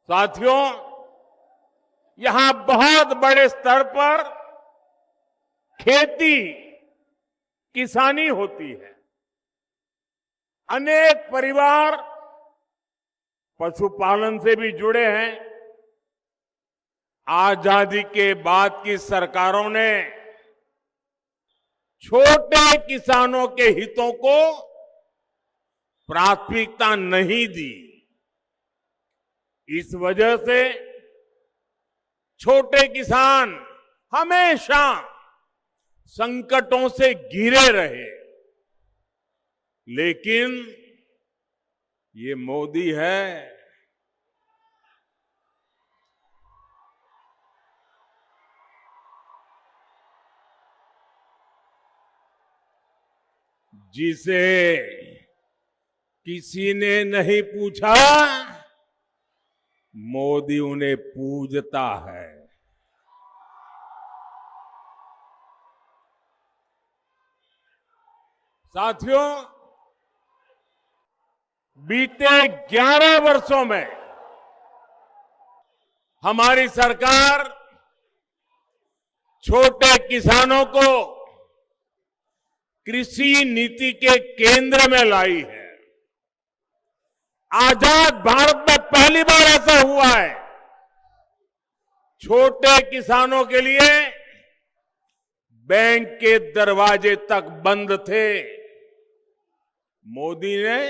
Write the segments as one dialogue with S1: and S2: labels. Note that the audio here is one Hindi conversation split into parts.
S1: साथियों, यहां बहुत बड़े स्तर पर खेती किसानी होती है। अनेक परिवार पशुपालन से भी जुड़े हैं। आजादी के बाद की सरकारों ने छोटे किसानों के हितों को प्राथमिकता नहीं दी। इस वजह से छोटे किसान हमेशा संकटों से घिरे रहे। लेकिन ये मोदी है, जिसे किसी ने नहीं पूछा, मोदी उन्हें पूजता है। साथियों, बीते 11 वर्षों में हमारी सरकार छोटे किसानों को कृषि नीति के केंद्र में लाई है। आजाद भारत में पहली बार ऐसा हुआ है। छोटे किसानों के लिए बैंक के दरवाजे तक बंद थे। मोदी ने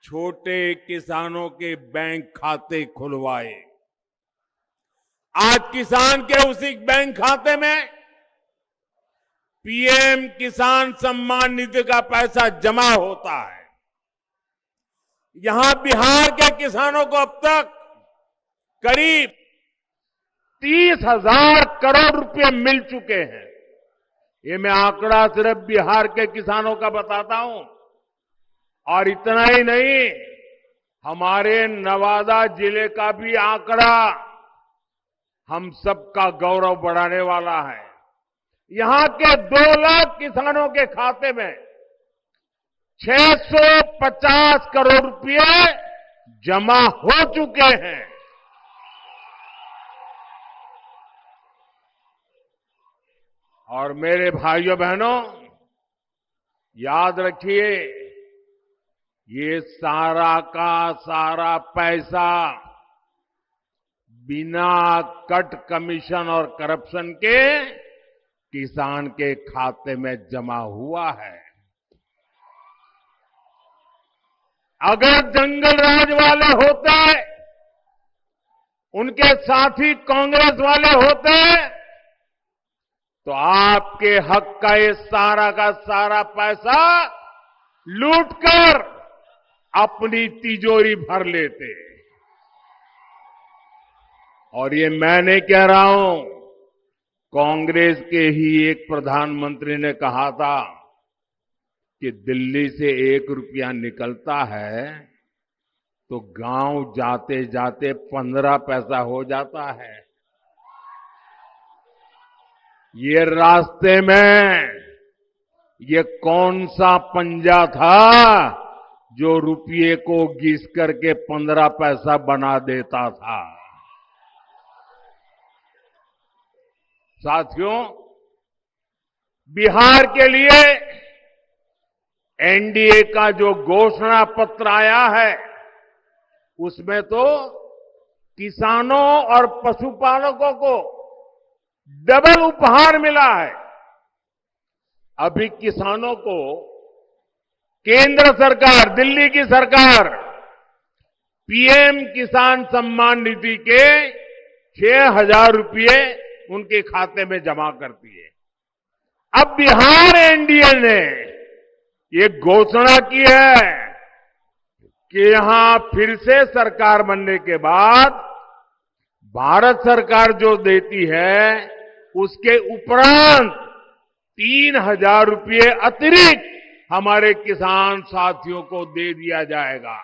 S1: छोटे किसानों के बैंक खाते खुलवाए। आज किसान के उसी बैंक खाते में पीएम किसान सम्मान निधि का पैसा जमा होता है। यहां बिहार के किसानों को अब तक करीब 30,000 करोड़ रुपए मिल चुके हैं। ये मैं आंकड़ा सिर्फ बिहार के किसानों का बताता हूं। और इतना ही नहीं, हमारे नवादा जिले का भी आंकड़ा हम सबका गौरव बढ़ाने वाला है। यहां के 2 लाख किसानों के खाते में 650 करोड़ रुपए जमा हो चुके हैं। और मेरे भाइयों बहनों, याद रखिए, ये सारा का सारा पैसा बिना कट कमीशन और करप्शन के किसान के खाते में जमा हुआ है। अगर जंगल राज वाले होते, उनके साथी कांग्रेस वाले होते, तो आपके हक का ये सारा का सारा पैसा लूटकर अपनी तिजोरी भर लेते। और ये मैं नहीं कह रहा हूं, कांग्रेस के ही एक प्रधानमंत्री ने कहा था कि दिल्ली से 1 रुपया निकलता है तो गांव जाते जाते 15 पैसा हो जाता है। ये रास्ते में ये कौन सा पंजा था जो रुपये को घिस करके 15 पैसा बना देता था। साथियों, बिहार के लिए एनडीए का जो घोषणा पत्र आया है, उसमें तो किसानों और पशुपालकों को डबल उपहार मिला है। अभी किसानों को केंद्र सरकार, दिल्ली की सरकार पीएम किसान सम्मान निधि के 6,000 रुपये उनके खाते में जमा करती है। अब बिहार एनडीए ने ये घोषणा की है कि यहां फिर से सरकार बनने के बाद भारत सरकार जो देती है, उसके उपरांत 3,000 रुपये अतिरिक्त हमारे किसान साथियों को दे दिया जाएगा।